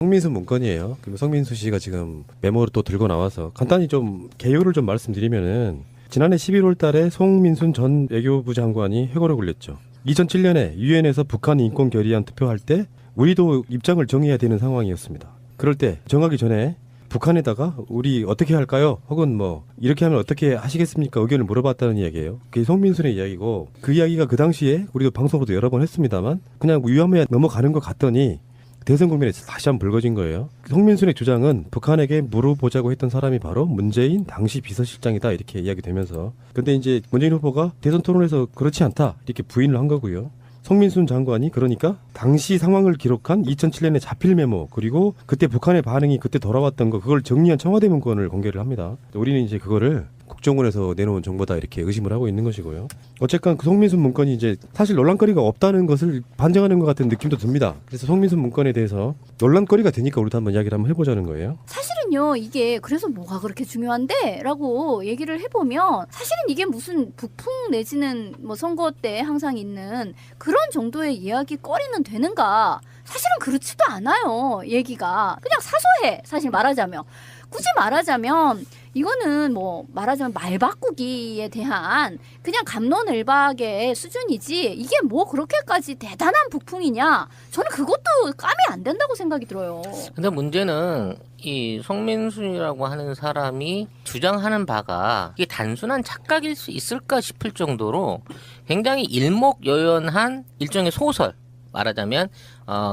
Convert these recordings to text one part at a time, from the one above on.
성민수 문건이에요. 그리고 성민수 씨가 지금 메모를 또 들고 나와서 간단히 좀 개요를 좀 말씀드리면은 지난해 11월 달에 송민순 전 외교부 장관이 회고를 굴렸죠. 2007년에 유엔에서 북한 인권 결의안 투표할 때 우리도 입장을 정해야 되는 상황이었습니다. 그럴 때 정하기 전에 북한에다가 우리 어떻게 할까요? 혹은 뭐 이렇게 하면 어떻게 하시겠습니까? 의견을 물어봤다는 이야기예요. 그게 송민순의 이야기고 그 이야기가 그 당시에 우리도 방송으로도 여러 번 했습니다만 그냥 위험해 넘어가는 것 같더니 대선 국면에 다시 한번 불거진 거예요. 송민순의 주장은 북한에게 물어보자고 했던 사람이 바로 문재인 당시 비서실장이다 이렇게 이야기되면서 근데 이제 문재인 후보가 대선 토론에서 그렇지 않다 이렇게 부인을 한 거고요. 송민순 장관이 그러니까 당시 상황을 기록한 2007년의 자필 메모 그리고 그때 북한의 반응이 그때 돌아왔던 거 그걸 정리한 청와대 문건을 공개를 합니다. 우리는 이제 그거를 국정원에서 내놓은 정보다 이렇게 의심을 하고 있는 것이고요. 어쨌건 그 송민순 문건이 이제 사실 논란거리가 없다는 것을 반증하는 것 같은 느낌도 듭니다. 그래서 송민순 문건에 대해서 논란거리가 되니까 우리도 한번 이야기를 한번 해보자는 거예요. 사실은요 이게 그래서 뭐가 그렇게 중요한데? 라고 얘기를 해보면 사실은 이게 무슨 북풍 내지는 뭐 선거 때 항상 있는 그런 정도의 이야기거리는 되는가? 사실은 그렇지도 않아요. 얘기가 그냥 사소해. 사실 말하자면 굳이 말하자면 이거는 뭐 말하자면 말 바꾸기에 대한 그냥 갑론을박의 수준이지 이게 뭐 그렇게까지 대단한 북풍이냐? 저는 그것도 까면 안 된다고 생각이 들어요. 근데 문제는 이 송민순이라고 하는 사람이 주장하는 바가 이게 단순한 착각일 수 있을까 싶을 정도로 굉장히 일목요연한 일종의 소설. 말하자면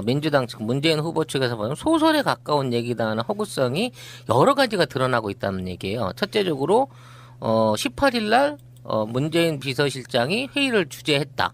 민주당 측 문재인 후보 측에서 보면 소설에 가까운 얘기다는 허구성이 여러 가지가 드러나고 있다는 얘기예요. 첫째적으로 18일 날 문재인 비서실장이 회의를 주재했다.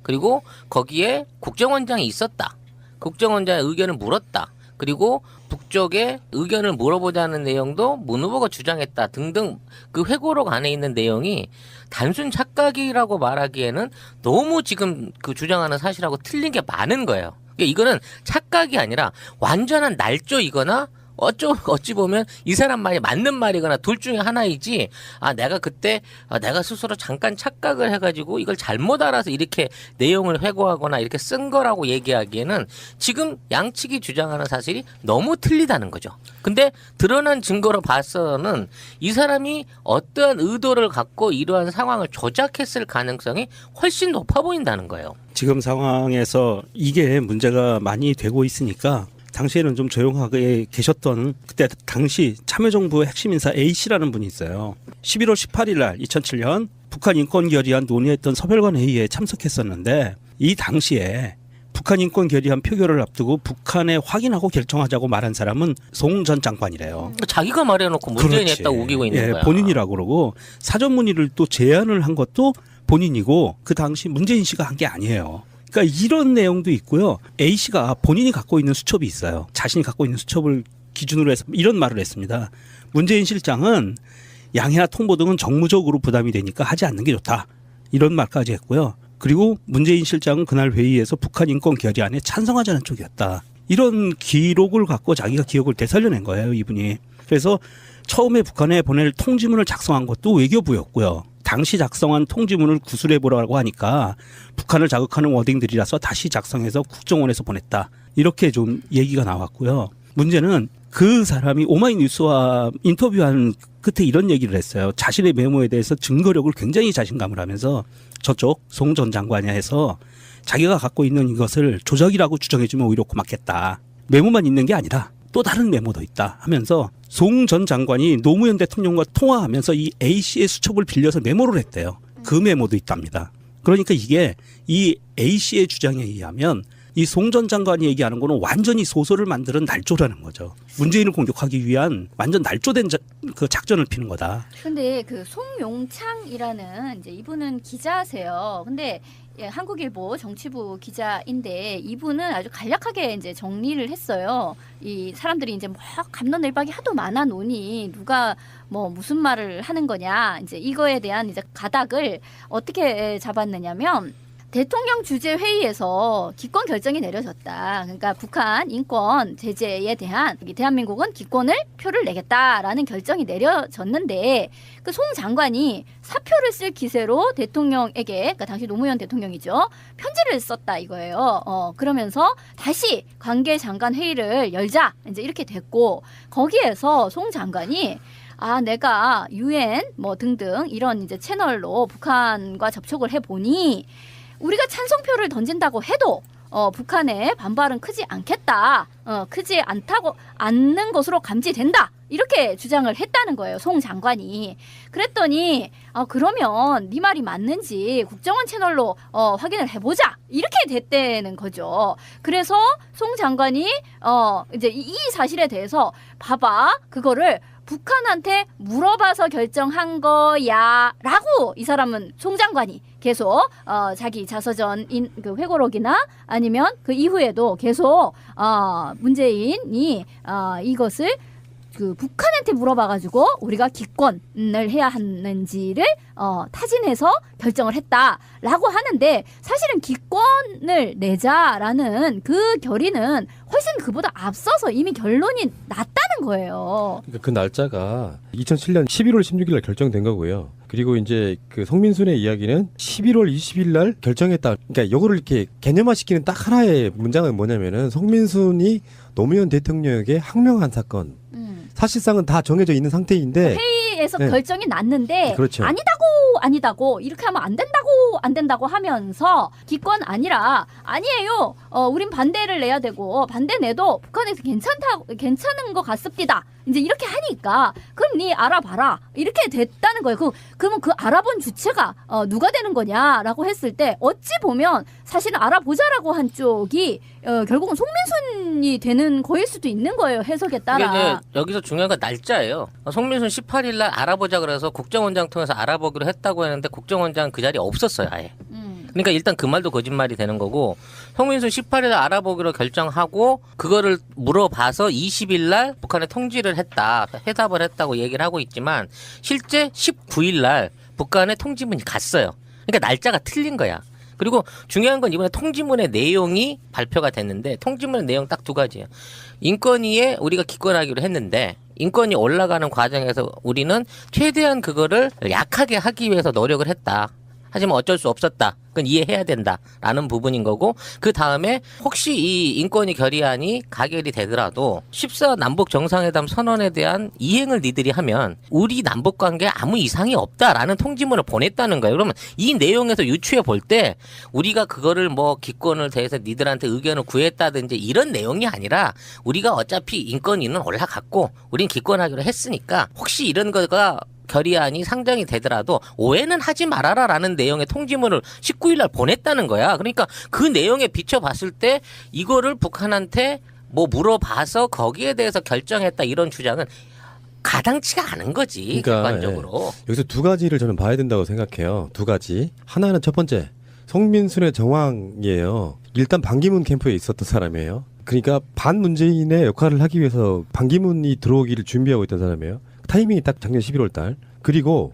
그리고 거기에 국정원장이 있었다. 국정원장의 의견을 물었다. 그리고 북쪽에 의견을 물어보자는 내용도 문 후보가 주장했다 등등 그 회고록 안에 있는 내용이 단순 착각이라고 말하기에는 너무 지금 그 주장하는 사실하고 틀린 게 많은 거예요. 그러니까 이거는 착각이 아니라 완전한 날조이거나 어찌 보면 이 사람 말이 맞는 말이거나 둘 중에 하나이지 내가 그때 내가 스스로 잠깐 착각을 해가지고 이걸 잘못 알아서 이렇게 내용을 회고하거나 이렇게 쓴 거라고 얘기하기에는 지금 양측이 주장하는 사실이 너무 틀리다는 거죠. 근데 드러난 증거로 봐서는 이 사람이 어떠한 의도를 갖고 이러한 상황을 조작했을 가능성이 훨씬 높아 보인다는 거예요. 지금 상황에서 이게 문제가 많이 되고 있으니까 당시에는 좀 조용하게 계셨던 그때 당시 참여정부의 핵심 인사 A씨라는 분이 있어요. 11월 18일 날 2007년 북한 인권 결의안 논의했던 서별관 회의에 참석했었는데 이 당시에 북한 인권 결의안 표결을 앞두고 북한에 확인하고 결정하자고 말한 사람은 송 전 장관이래요. 자기가 말해놓고 문재인이 했다고 우기고 있는 거야. 본인이라고 그러고 사전 문의를 또 제안을 한 것도 본인이고 그 당시 문재인 씨가 한 게 아니에요. 그러니까 이런 내용도 있고요. A씨가 본인이 갖고 있는 수첩이 있어요. 자신이 갖고 있는 수첩을 기준으로 해서 이런 말을 했습니다. 문재인 실장은 양해나 통보 등은 정무적으로 부담이 되니까 하지 않는 게 좋다. 이런 말까지 했고요. 그리고 문재인 실장은 그날 회의에서 북한 인권 결의안에 찬성하자는 쪽이었다. 이런 기록을 갖고 자기가 기억을 되살려낸 거예요, 이분이. 그래서 처음에 북한에 보낼 통지문을 작성한 것도 외교부였고요. 당시 작성한 통지문을 구술해보라고 하니까 북한을 자극하는 워딩들이라서 다시 작성해서 국정원에서 보냈다. 이렇게 좀 얘기가 나왔고요. 문제는 그 사람이 오마이뉴스와 인터뷰한 끝에 이런 얘기를 했어요. 자신의 메모에 대해서 증거력을 굉장히 자신감을 하면서 저쪽 송 전 장관이 해서 자기가 갖고 있는 이것을 조작이라고 주장해주면 오히려 고맙겠다. 메모만 있는 게 아니라 또 다른 메모도 있다 하면서 송 전 장관이 노무현 대통령과 통화하면서 이 A씨의 수첩을 빌려서 메모를 했대요. 그 메모도 있답니다. 그러니까 이게 이 A씨의 주장에 의하면 이 송 전 장관이 얘기하는 거는 완전히 소설을 만드는 날조라는 거죠. 문재인을 공격하기 위한 완전 날조된 그 작전을 피는 거다. 근데 그 송용창이라는 이제 이분은 기자세요. 근데 한국일보 정치부 기자인데 이분은 아주 간략하게 이제 정리를 했어요. 이 사람들이 이제 뭐 갑론을박이 하도 많아 노니 누가 뭐 무슨 말을 하는 거냐 이제 이거에 대한 이제 가닥을 어떻게 잡았느냐면 대통령 주재 회의에서 기권 결정이 내려졌다. 그러니까 북한 인권 제재에 대한 대한민국은 기권을 표를 내겠다라는 결정이 내려졌는데 그 송 장관이 사표를 쓸 기세로 대통령에게, 그러니까 당시 노무현 대통령이죠, 편지를 썼다 이거예요. 그러면서 다시 관계장관 회의를 열자 이제 이렇게 됐고, 거기에서 송 장관이 내가 UN 뭐 등등 이런 이제 채널로 북한과 접촉을 해보니 우리가 찬성표를 던진다고 해도 북한의 반발은 크지 않겠다. 크지 않는 것으로 감지된다. 이렇게 주장을 했다는 거예요. 송 장관이. 그랬더니 그러면 네 말이 맞는지 국정원 채널로 확인을 해보자. 이렇게 됐다는 거죠. 그래서 송 장관이 이제 이 사실에 대해서 봐봐, 그거를 북한한테 물어봐서 결정한 거야 라고 이 사람은, 송 장관이 계속 자기 자서전인 그 회고록이나 아니면 그 이후에도 계속 문재인이 이것을 그 북한한테 물어봐가지고 우리가 기권을 해야 하는지를 타진해서 결정을 했다라고 하는데, 사실은 기권을 내자라는 그 결의는 훨씬 그보다 앞서서 이미 결론이 났다는 거예요. 그러니까 그 날짜가 2007년 11월 16일 날 결정된 거고요. 그리고 이제 그 송민순의 이야기는 11월 20일 날 결정했다. 그러니까 요거를 이렇게 개념화시키는 딱 하나의 문장은 뭐냐면은 송민순이 노무현 대통령에게 항명한 사건. 사실상은 다 정해져 있는 상태인데 회의에서 네. 결정이 났는데 그렇죠. 아니다고 이렇게 하면 안 된다고 하면서 기권 아니라 아니에요. 우린 반대를 내야 되고 반대 내도 북한에서 괜찮은 것 같습니다. 이제 이렇게 하니까 그럼 니 알아봐라 이렇게 됐다는 거예요. 그러면 그 알아본 주체가 누가 되는 거냐라고 했을 때 어찌 보면 사실은 알아보자라고 한 쪽이 결국은 송민순이 되는 거일 수도 있는 거예요. 해석에 따라. 이게 이제 여기서 중요한 건 날짜예요. 송민순 18일 날 알아보자 그래서 국정원장 통해서 알아보기로 했다고 했는데 국정원장 그 자리에 없었어요, 아예. 그러니까 일단 그 말도 거짓말이 되는 거고, 송민순 18일 날 알아보기로 결정하고 그거를 물어봐서 20일 날 북한에 통지를 했다, 회답을 했다고 얘기를 하고 있지만 실제 19일 날 북한에 통지문이 갔어요. 그러니까 날짜가 틀린 거야. 그리고 중요한 건 이번에 통지문의 내용이 발표가 됐는데, 통지문의 내용 딱 두 가지예요. 인권위에 우리가 기권하기로 했는데 인권이 올라가는 과정에서 우리는 최대한 그거를 약하게 하기 위해서 노력을 했다. 하지만 어쩔 수 없었다. 그건 이해해야 된다라는 부분인 거고, 그 다음에 혹시 이 인권위 결의안이 가결이 되더라도 14 남북 정상회담 선언에 대한 이행을 니들이 하면 우리 남북 관계에 아무 이상이 없다라는 통지문을 보냈다는 거예요. 그러면 이 내용에서 유추해 볼 때 우리가 그거를 뭐 기권을 대해서 니들한테 의견을 구했다든지 이런 내용이 아니라, 우리가 어차피 인권위는 올라갔고 우린 기권하기로 했으니까 혹시 이런 거가 결의안이 상정이 되더라도 오해는 하지 말아라라는 내용의 통지문을 19일 날 보냈다는 거야. 그러니까 그 내용에 비춰봤을 때 이거를 북한한테 뭐 물어봐서 거기에 대해서 결정했다 이런 주장은 가당치가 않은 거지. 그러니까, 객관적으로. 여기서 두 가지를 저는 봐야 된다고 생각해요. 두 가지. 하나는 첫 번째, 송민순의 정황이에요. 일단 반기문 캠프에 있었던 사람이에요. 그러니까 반문재인의 역할을 하기 위해서 반기문이 들어오기를 준비하고 있던 사람이에요. 타이밍이 딱 작년 11월 달. 그리고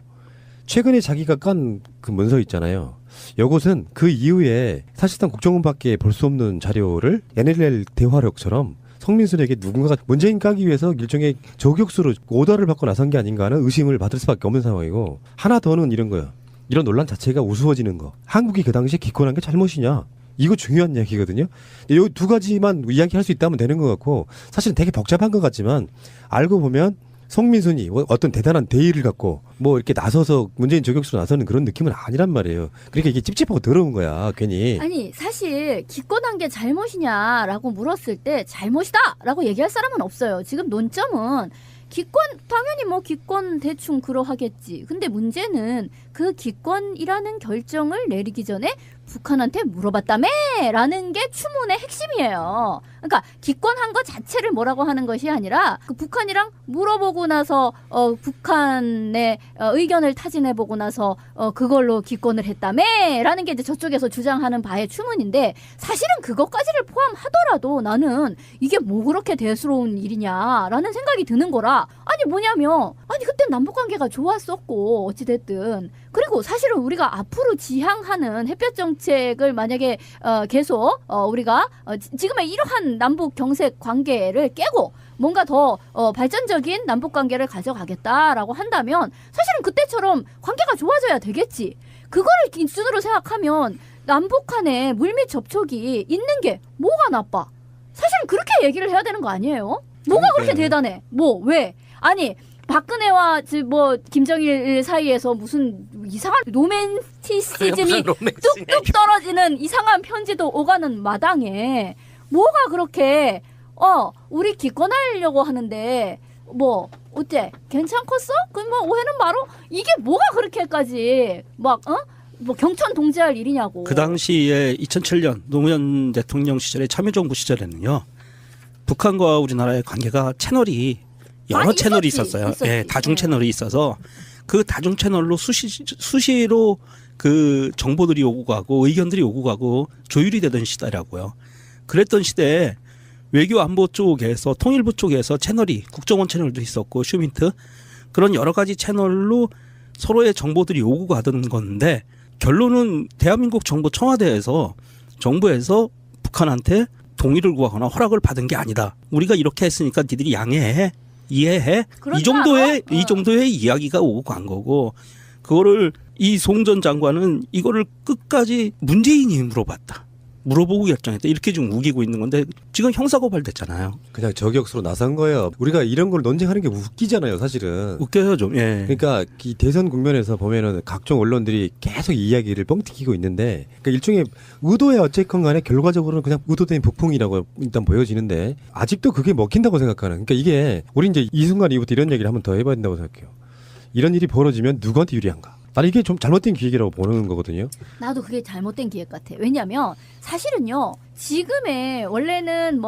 최근에 자기가 깐 그 문서 있잖아요. 이것은 그 이후에 사실상 국정원밖에 볼 수 없는 자료를 NLL 대화력처럼 송민순에게 누군가가 문재인 까기 위해서 일종의 저격수로 오더를 받고 나선 게 아닌가 하는 의심을 받을 수밖에 없는 상황이고, 하나 더는 이런 거예요. 이런 논란 자체가 우스워지는 거. 한국이 그 당시에 기권한 게 잘못이냐. 이거 중요한 이야기거든요. 이 두 가지만 이야기할 수 있다면 되는 것 같고, 사실은 되게 복잡한 것 같지만 알고 보면 송민순이 어떤 대단한 대의를 갖고 뭐 이렇게 나서서 문재인 저격수로 나서는 그런 느낌은 아니란 말이에요. 그러니까 이게 찝찝하고 더러운 거야, 괜히. 아니 사실 기권한 게 잘못이냐라고 물었을 때 잘못이다라고 얘기할 사람은 없어요. 지금 논점은 기권 당연히 뭐 기권 대충 그러하겠지. 근데 문제는 그 기권이라는 결정을 내리기 전에 북한한테 물어봤다며라는 게 추문의 핵심이에요. 그러니까 기권한 것 자체를 뭐라고 하는 것이 아니라 그 북한이랑 물어보고 나서 북한의 의견을 타진해보고 나서 그걸로 기권을 했다며라는 게 이제 저쪽에서 주장하는 바의 추문인데, 사실은 그것까지를 포함하더라도 나는 이게 뭐 그렇게 대수로운 일이냐라는 생각이 드는 거라. 아니 뭐냐면 아니 그때 남북관계가 좋았었고 어찌됐든 그리고 사실은 우리가 앞으로 지향하는 햇볕 정책을 만약에 계속 우리가 지금의 이러한 남북 경색 관계를 깨고 뭔가 더 발전적인 남북 관계를 가져가겠다라고 한다면 사실은 그때처럼 관계가 좋아져야 되겠지. 그거를 기준으로 생각하면 남북 간에 물밑 접촉이 있는 게 뭐가 나빠? 사실은 그렇게 얘기를 해야 되는 거 아니에요? 뭐가 그렇게 대단해? 뭐 왜? 아니 박근혜와 김정일 사이에서 무슨 이상한 로맨티시즘이 뚝뚝 떨어지는 이상한 편지도 오가는 마당에 뭐가 그렇게 우리 기권하려고 하는데 뭐 어때? 괜찮겠어? 그뭐 오해는 바로 이게 뭐가 그렇게까지 뭐 경천 동지할 일이냐고. 그 당시에 2007년 노무현 대통령 시절에 참여정부 시절에는요. 북한과 우리나라의 관계가 채널이 여러 채널이 있었어요. 예, 다중 채널이 있어서 그 다중 채널로 수시로 그 정보들이 오고 가고 의견들이 오고 가고 조율이 되던 시대라고요. 그랬던 시대에 외교 안보 쪽에서 통일부 쪽에서 채널이 국정원 채널도 있었고 슈민트 그런 여러 가지 채널로 서로의 정보들이 오고 가던 건데 결론은 대한민국 정부 청와대에서 정부에서 북한한테 동의를 구하거나 허락을 받은 게 아니다. 우리가 이렇게 했으니까 니들이 양해해. 이해해. 이 정도의 이야기가 오고 간 거고 그거를 이 송 전 장관은 이거를 끝까지 문재인이 물어보고 결정했다. 이렇게 좀 우기고 있는 건데 지금 형사고발됐잖아요. 그냥 저격수로 나선 거예요. 우리가 이런 걸 논쟁하는 게 웃기잖아요, 사실은. 웃겨요 좀. 예. 그러니까 이 대선 국면에서 보면은 각종 언론들이 계속 이 이야기를 뻥튀기고 있는데, 그러니까 일종의 의도에 어쨌건 간에 결과적으로는 그냥 의도된 북풍이라고 일단 보여지는데 아직도 그게 먹힌다고 생각하는. 그러니까 이게 우리 이제 이 순간 이후부터 이런 얘기를 한번 더 해봐야 된다고 생각해요. 이런 일이 벌어지면 누구한테 유리한가? 나는 이게 좀 잘못된 기획이라고 보는 거거든요. 나도 그게 잘못된 기획 같아. 왜냐하면 사실은요. 지금의 원래는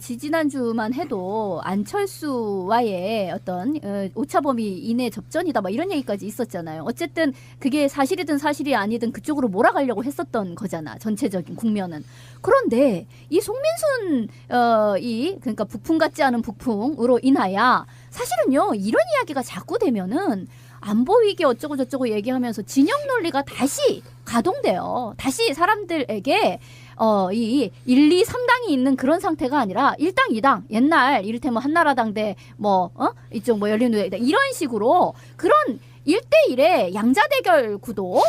지지난주만 해도 안철수와의 어떤 오차범위 이내 접전이다 막 이런 얘기까지 있었잖아요. 어쨌든 그게 사실이든 사실이 아니든 그쪽으로 몰아가려고 했었던 거잖아. 전체적인 국면은. 그런데 이 송민순 그러니까 북풍 같지 않은 북풍으로 인하여 사실은요. 이런 이야기가 자꾸 되면은 안보 위기 어쩌고 저쩌고 얘기하면서 진영 논리가 다시 가동돼요. 다시 사람들에게 이 1, 2, 3당이 있는 그런 상태가 아니라 1당, 2당, 옛날 이를테면 한나라당 대 이쪽 열린우리당 이런 식으로 그런 1대1의 양자 대결 구도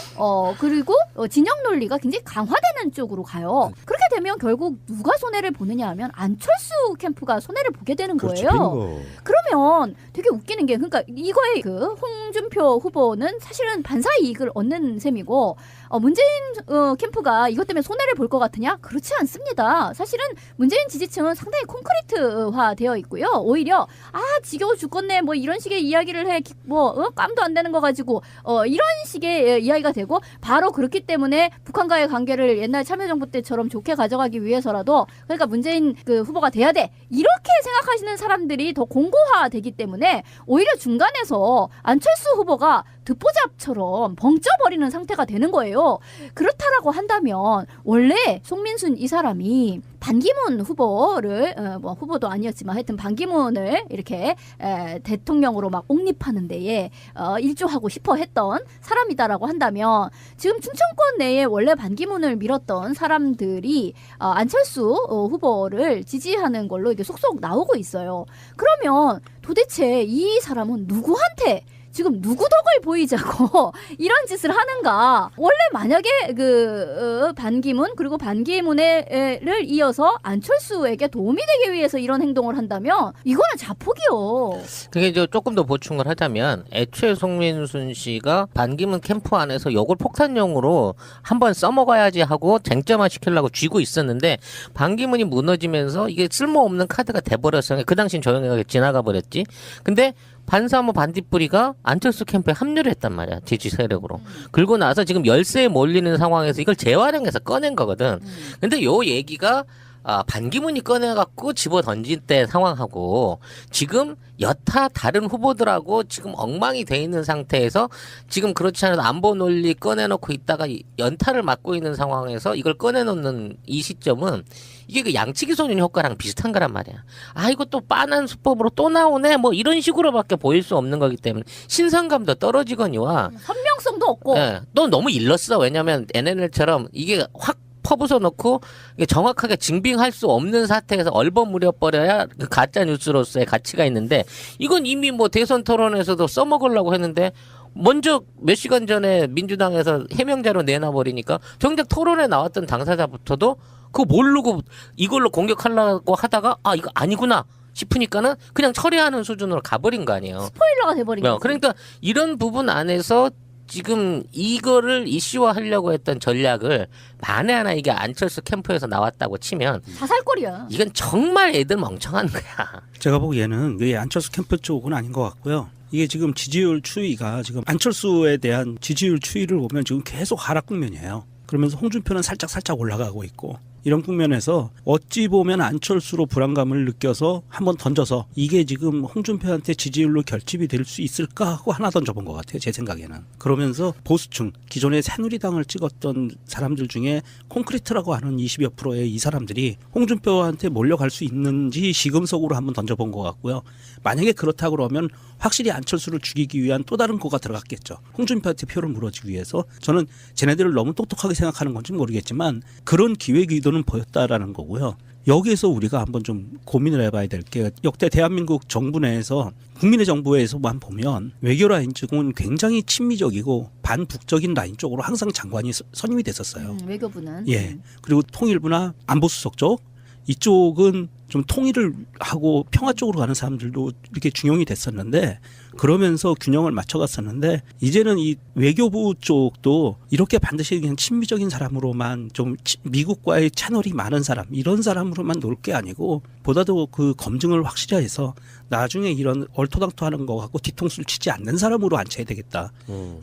그리고 진영 논리가 굉장히 강화되는 쪽으로 가요. 그렇게 되면 결국 누가 손해를 보느냐 하면 안철수 캠프가 손해를 보게 되는 거예요. 그러면 되게 웃기는 게 그러니까 이거의 그 홍준표 후보는 사실은 반사 이익을 얻는 셈이고 문재인 캠프가 이것 때문에 손해를 볼 것 같으냐? 그렇지 않습니다. 사실은 문재인 지지층은 상당히 콘크리트화 되어 있고요. 오히려 지겨워 죽겠네 뭐 이런 식의 이야기를 해 깜도 안 되는 거 가지고 이런 식의 이야기가 되고 바로 그렇기 때문에 북한과의 관계를 옛날 참여정부 때처럼 좋게 가져가기 위해서라도 그러니까 문재인 그 후보가 돼야 돼 이렇게 생각하시는 사람들이 더 공고화되기 때문에 오히려 중간에서 안철수 후보가 듣보잡처럼 벙쪄버리는 상태가 되는 거예요. 그렇다라고 한다면 원래 송민순 이 사람이 반기문 후보를 후보도 아니었지만 하여튼 반기문을 이렇게 대통령으로 막 옹립하는 데에 일조하고 싶어 했던 사람이다라고 한다면 지금 충청권 내에 원래 반기문을 밀었던 사람들이 안철수 후보를 지지하는 걸로 이게 속속 나오고 있어요. 그러면 도대체 이 사람은 누구한테 지금 누구 덕을 보이자고 이런 짓을 하는가? 원래 만약에 반기문 그리고 반기문을 이어서 안철수에게 도움이 되기 위해서 이런 행동을 한다면 이거는 자폭이요. 그게 이제 조금 더 보충을 하자면 애초에 송민순 씨가 반기문 캠프 안에서 이걸 폭탄용으로 한번 써먹어야지 하고 쟁점화 시키려고 쥐고 있었는데 반기문이 무너지면서 이게 쓸모없는 카드가 돼버렸어요. 그 당시엔 조용하게 지나가 버렸지. 근데 반사모 반딧불이가 안철수 캠프에 합류를 했단 말이야. 지지 세력으로. 그리고 나서 지금 열세에 몰리는 상황에서 이걸 재활용해서 꺼낸 거거든. 근데 요 얘기가 반기문이 꺼내갖고 집어 던질 때 상황하고 지금 여타 다른 후보들하고 지금 엉망이 돼 있는 상태에서 지금 그렇지 않아도 안보 논리 꺼내놓고 있다가 연타를 맞고 있는 상황에서 이걸 꺼내놓는 이 시점은 이게 그 양치기 소년 효과랑 비슷한 거란 말이야. 아 이거 또 빤한 수법으로 또 나오네 뭐 이런 식으로밖에 보일 수 없는 거기 때문에 신선감도 떨어지거니와 선명성도 없고. 예, 또 너무 일렀어. 왜냐하면 NNL처럼 이게 확 퍼부숴 놓고 이게 정확하게 증빙할 수 없는 사태에서 얼버무려 버려야 그 가짜 뉴스로서의 가치가 있는데 이건 이미 뭐 대선 토론에서도 써먹으려고 했는데 먼저 몇 시간 전에 민주당에서 해명자로 내놔버리니까 정작 토론에 나왔던 당사자부터도 그거 모르고 이걸로 공격하려고 하다가 아 이거 아니구나 싶으니까는 그냥 처리하는 수준으로 가버린 거 아니에요. 스포일러가 돼버린 거지. 그러니까 이런 부분 안에서 지금 이거를 이슈화하려고 했던 전략을 만에 하나 이게 안철수 캠프에서 나왔다고 치면 자살골이야. 이건 정말 애들 멍청한 거야. 제가 보기에는 그게 안철수 캠프 쪽은 아닌 것 같고요. 이게 지금 지지율 추이가 지금 안철수에 대한 지지율 추이를 보면 지금 계속 하락 국면이에요. 그러면서 홍준표는 살짝 올라가고 있고 이런 국면에서 어찌 보면 안철수로 불안감을 느껴서 한번 던져서 이게 지금 홍준표한테 지지율로 결집이 될 수 있을까 하고 하나 던져본 것 같아요. 제 생각에는. 그러면서 보수층 기존에 새누리당을 찍었던 사람들 중에 콘크리트라고 하는 20여 프로의 이 사람들이 홍준표한테 몰려갈 수 있는지 시금석으로 한번 던져본 것 같고요. 만약에 그렇다 그러면 확실히 안철수를 죽이기 위한 또 다른 거가 들어갔겠죠. 홍준표한테 표를 물어주기 위해서. 저는 쟤네들을 너무 똑똑하게 생각하는 건지 모르겠지만 그런 기획 의도는 보였다라는 거고요. 여기에서 우리가 한번 좀 고민을 해봐야 될 게 역대 대한민국 정부 내에서 국민의 정부에서만 보면 외교 라인 쪽은 굉장히 친미적이고 반북적인 라인 쪽으로 항상 장관이 선임이 됐었어요. 외교부는. 예. 그리고 통일부나 안보수석 쪽 이쪽은 좀 통일을 하고 평화 쪽으로 가는 사람들도 이렇게 중용이 됐었는데 그러면서 균형을 맞춰갔었는데 이제는 이 외교부 쪽도 이렇게 반드시 그냥 친미적인 사람으로만 좀 미국과의 채널이 많은 사람 이런 사람으로만 놓을 게 아니고 보다도 그 검증을 확실히 해서 나중에 이런 얼토당토하는 거 갖고 뒤통수를 치지 않는 사람으로 앉혀야 되겠다.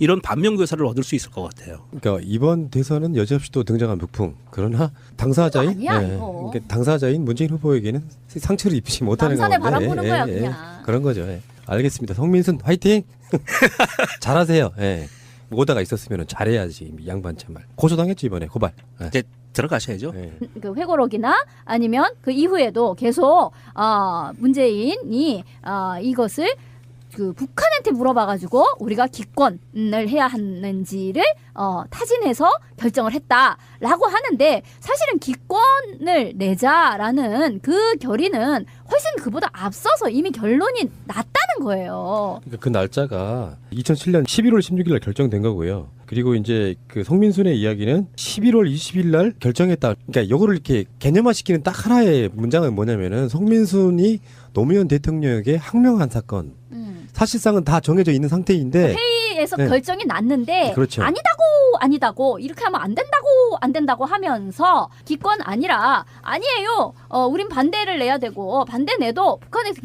이런 반면교사를 얻을 수 있을 것 같아요. 그러니까 이번 대선은 여지없이 또 등장한 북풍. 그러나 당사자인 아니야, 이거. 그러니까 당사자인 문재인 후보에게는 상처를 입히지 못하는 남산에 가운데 바람 부는 거야, 그냥. 그런 거죠. 예. 알겠습니다. 성민순 화이팅. 잘하세요. 예. 오다가 있었으면 잘해야지 이 양반 참말. 고소당했죠 이번에 고발. 예. 이제 들어가셔야죠. 예. 그 회고록이나 아니면 그 이후에도 계속 문재인이 이것을 그 북한한테 물어봐가지고 우리가 기권을 해야 하는지를 타진해서 결정을 했다라고 하는데 사실은 기권을 내자라는 그 결의는 훨씬 그보다 앞서서 이미 결론이 났다는 거예요. 그러니까 그 날짜가 2007년 11월 16일 날 결정된 거고요. 그리고 이제 그 성민순의 이야기는 11월 20일 날 결정했다. 그러니까 이거를 이렇게 개념화시키는 딱 하나의 문장은 뭐냐면은 성민순이 노무현 대통령에게 항명한 사건. 사실상은 다 정해져 있는 상태인데 회의에서 네. 결정이 났는데 그렇죠. 아니다고 이렇게 하면 안 된다고 하면서 기권 아니라 아니에요. 우린 반대를 내야 되고 반대 내도 북한에서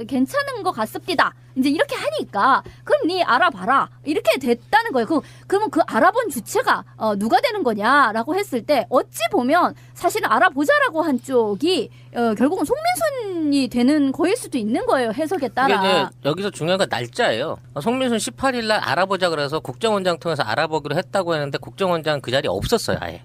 괜찮은 것 같습니다. 이제 이렇게 하니까 그럼 니 알아봐라 이렇게 됐다는 거예요. 그러면 그 알아본 주체가 누가 되는 거냐라고 했을 때 어찌 보면 사실은 알아보자라고 한 쪽이 결국은 송민순이 되는 거일 수도 있는 거예요. 해석에 따라. 이게 이제 여기서 중요한 건 날짜예요. 송민순 18일 날 알아보자 그래서 국정원장 통해서 알아보기로 했다고 했는데 국정원장 그 자리에 없었어요, 아예.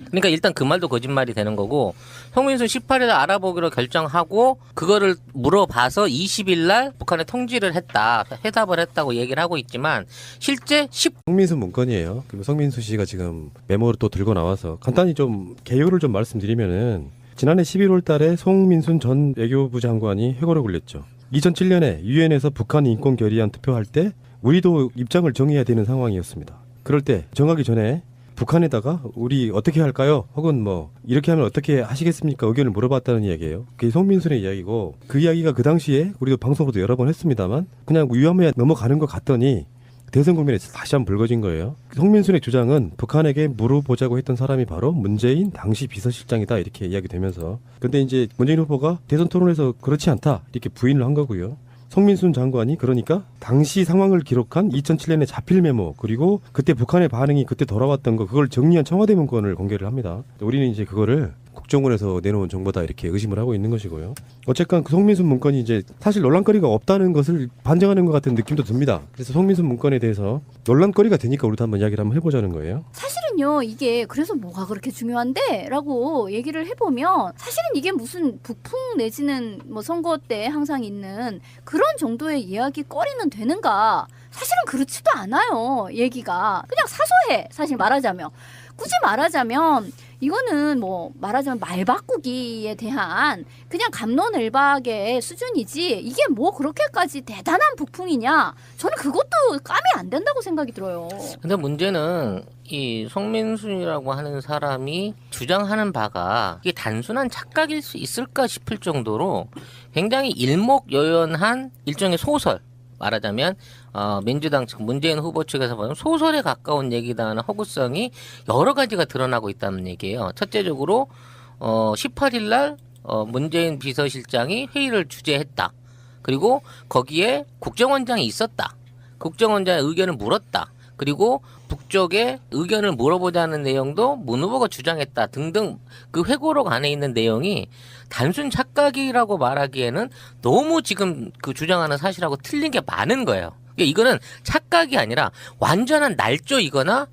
그러니까 일단 그 말도 거짓말이 되는 거고 송민순 18일 알아보기로 결정하고 그거를 물어봐서 20일 날 북한에 통지를 했다. 해답을 했다고 얘기를 하고 있지만 실제 성민순 문건이에요. 그리고 성민수 씨가 지금 메모를 또 들고 나와서 간단히 좀 개요를 좀 말씀드리면은 지난해 11월 달에 송민순 전 외교부 장관이 회고를 굴렸죠. 2007년에 유엔에서 북한 인권 결의안 투표할 때 우리도 입장을 정해야 되는 상황이었습니다. 그럴 때 정하기 전에 북한에다가 우리 어떻게 할까요? 혹은 뭐 이렇게 하면 어떻게 하시겠습니까? 의견을 물어봤다는 이야기예요. 그게 송민순의 이야기고 그 이야기가 그 당시에 우리도 방송으로도 여러 번 했습니다만 그냥 유야무야 넘어가는 것 같더니 대선 국면에 다시 한번 불거진 거예요. 송민순의 주장은 북한에게 물어보자고 했던 사람이 바로 문재인 당시 비서실장이다 이렇게 이야기되면서 근데 이제 문재인 후보가 대선 토론에서 그렇지 않다 이렇게 부인을 한 거고요. 송민순 장관이 그러니까 당시 상황을 기록한 2007년의 자필 메모 그리고 그때 북한의 반응이 그때 돌아왔던 거 그걸 정리한 청와대 문건을 공개를 합니다. 우리는 이제 그거를 국정원에서 내놓은 정보다 이렇게 의심을 하고 있는 것이고요. 어쨌건 그 송민순 문건이 이제 사실 논란거리가 없다는 것을 반증하는 것 같은 느낌도 듭니다. 그래서 송민순 문건에 대해서 논란거리가 되니까 우리도 한번 이야기를 한번 해보자는 거예요. 사실은요, 이게 그래서 뭐가 그렇게 중요한데? 라고 얘기를 해보면 사실은 이게 무슨 북풍 내지는 뭐 선거 때 항상 있는 그런 정도의 이야기거리는 되는가? 사실은 그렇지도 않아요, 얘기가. 그냥 사소해, 사실 말하자면. 굳이 말하자면 이거는 뭐 말하자면 말 바꾸기에 대한 그냥 갑론을박의 수준이지 이게 뭐 그렇게까지 대단한 북풍이냐? 저는 그것도 까면 안 된다고 생각이 들어요. 근데 문제는 이 송민순이라고 하는 사람이 주장하는 바가 이게 단순한 착각일 수 있을까 싶을 정도로 굉장히 일목요연한 일종의 소설, 말하자면 민주당 측 문재인 후보 측에서 보면 소설에 가까운 얘기다는 허구성이 여러 가지가 드러나고 있다는 얘기예요. 첫째적으로 18일 날 문재인 비서실장이 회의를 주재했다. 그리고 거기에 국정원장이 있었다. 국정원장의 의견을 물었다. 그리고 북쪽의 의견을 물어보자는 내용도 문 후보가 주장했다 등등 그 회고록 안에 있는 내용이 단순 착각이라고 말하기에는 너무 지금 그 주장하는 사실하고 틀린 게 많은 거예요. 그러니까 이거는 착각이 아니라 완전한 날조이거나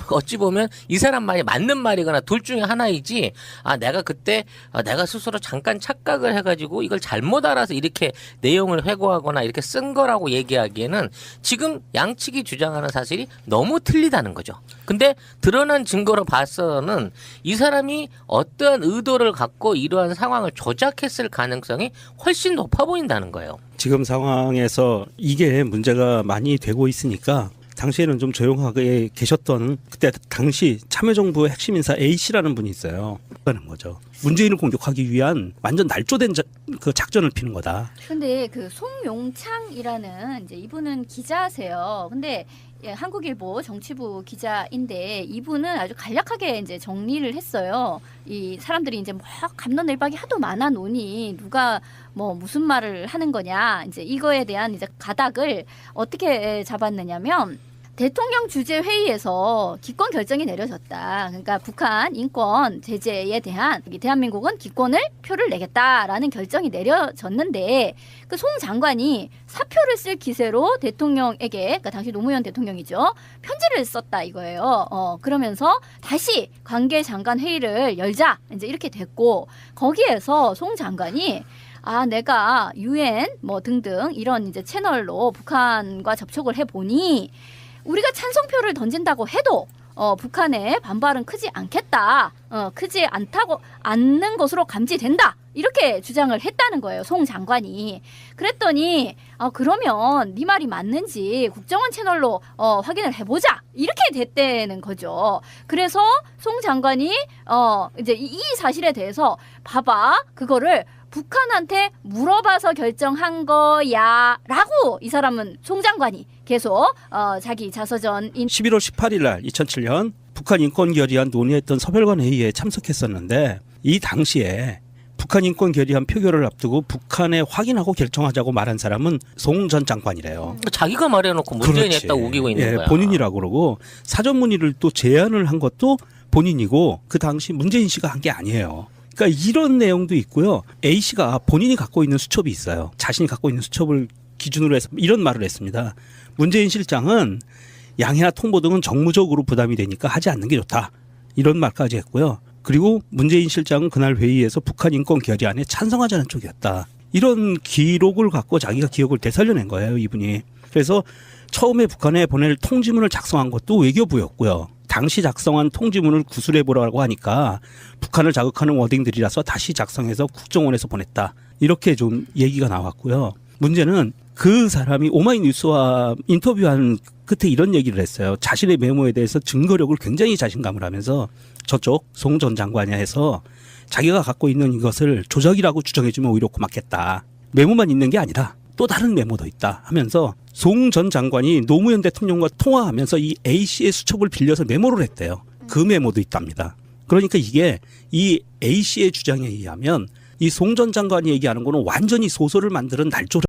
어찌 보면 이 사람 말이 맞는 말이거나 둘 중에 하나이지, 내가 그때 내가 스스로 잠깐 착각을 해가지고 이걸 잘못 알아서 이렇게 내용을 회고하거나 이렇게 쓴 거라고 얘기하기에는 지금 양측이 주장하는 사실이 너무 틀리다는 거죠. 근데 드러난 증거로 봐서는 이 사람이 어떠한 의도를 갖고 이러한 상황을 조작했을 가능성이 훨씬 높아 보인다는 거예요. 지금 상황에서 이게 문제가 많이 되고 있으니까 당시에는 좀 조용하게 계셨던 그때 당시 참여정부의 핵심 인사 A씨라는 분이 있어요. 그러는 거죠. 문재인을 공격하기 위한 완전 날조된 그 작전을 피는 거다. 근데 그 송용창이라는 이제 이분은 기자세요. 근데 한국일보 정치부 기자인데 이분은 아주 간략하게 이제 정리를 했어요. 이 사람들이 이제 뭐 갑론을박이 하도 많아 놓으니 누가 뭐 무슨 말을 하는 거냐, 이제 이거에 대한 이제 가닥을 어떻게 잡았느냐면 대통령 주재 회의에서 기권 결정이 내려졌다. 그러니까 북한 인권 제재에 대한 대한민국은 기권을 표를 내겠다라는 결정이 내려졌는데 그 송 장관이 사표를 쓸 기세로 대통령에게, 그러니까 당시 노무현 대통령이죠, 편지를 썼다 이거예요. 그러면서 다시 관계 장관 회의를 열자 이제 이렇게 됐고, 거기에서 송 장관이 내가 UN 뭐 등등 이런 이제 채널로 북한과 접촉을 해보니 우리가 찬성표를 던진다고 해도 북한의 반발은 크지 않겠다. 크지 않는 것으로 감지된다. 이렇게 주장을 했다는 거예요, 송 장관이. 그랬더니 그러면 네 말이 맞는지 국정원 채널로 확인을 해보자. 이렇게 됐다는 거죠. 그래서 송 장관이 이제 이 사실에 대해서 봐봐, 그거를 북한한테 물어봐서 결정한 거야 라고 이 사람은 송 장관이 계속 자기 자서전인 11월 18일 날 2007년 북한 인권 결의안 논의했던 서별관 회의에 참석했었는데, 이 당시에 북한 인권 결의안 표결을 앞두고 북한에 확인하고 결정하자고 말한 사람은 송 전 장관이래요. 자기가 말해놓고 문재인이 했다고 우기고 있는 거야. 본인이라고 그러고 사전 문의를 또 제안을 한 것도 본인이고 그 당시 문재인 씨가 한 게 아니에요. 그러니까 이런 내용도 있고요. A씨가 본인이 갖고 있는 수첩이 있어요. 자신이 갖고 있는 수첩을 기준으로 해서 이런 말을 했습니다. 문재인 실장은 양해나 통보 등은 정무적으로 부담이 되니까 하지 않는 게 좋다. 이런 말까지 했고요. 그리고 문재인 실장은 그날 회의에서 북한 인권 결의안에 찬성하자는 쪽이었다. 이런 기록을 갖고 자기가 기억을 되살려낸 거예요, 이분이. 그래서 처음에 북한에 보낼 통지문을 작성한 것도 외교부였고요. 당시 작성한 통지문을 구술해보라고 하니까 북한을 자극하는 워딩들이라서 다시 작성해서 국정원에서 보냈다. 이렇게 좀 얘기가 나왔고요. 문제는 그 사람이 오마이뉴스와 인터뷰한 끝에 이런 얘기를 했어요. 자신의 메모에 대해서 증거력을 굉장히 자신감을 하면서 저쪽 송 전 장관이 해서 자기가 갖고 있는 이것을 조작이라고 주장해주면 오히려 고맙겠다. 메모만 있는 게 아니라 또 다른 메모도 있다 하면서 송 전 장관이 노무현 대통령과 통화하면서 이 A씨의 수첩을 빌려서 메모를 했대요. 그 메모도 있답니다. 그러니까 이게 이 A씨의 주장에 의하면 이 송 전 장관이 얘기하는 거는 완전히 소설을 만드는 날조를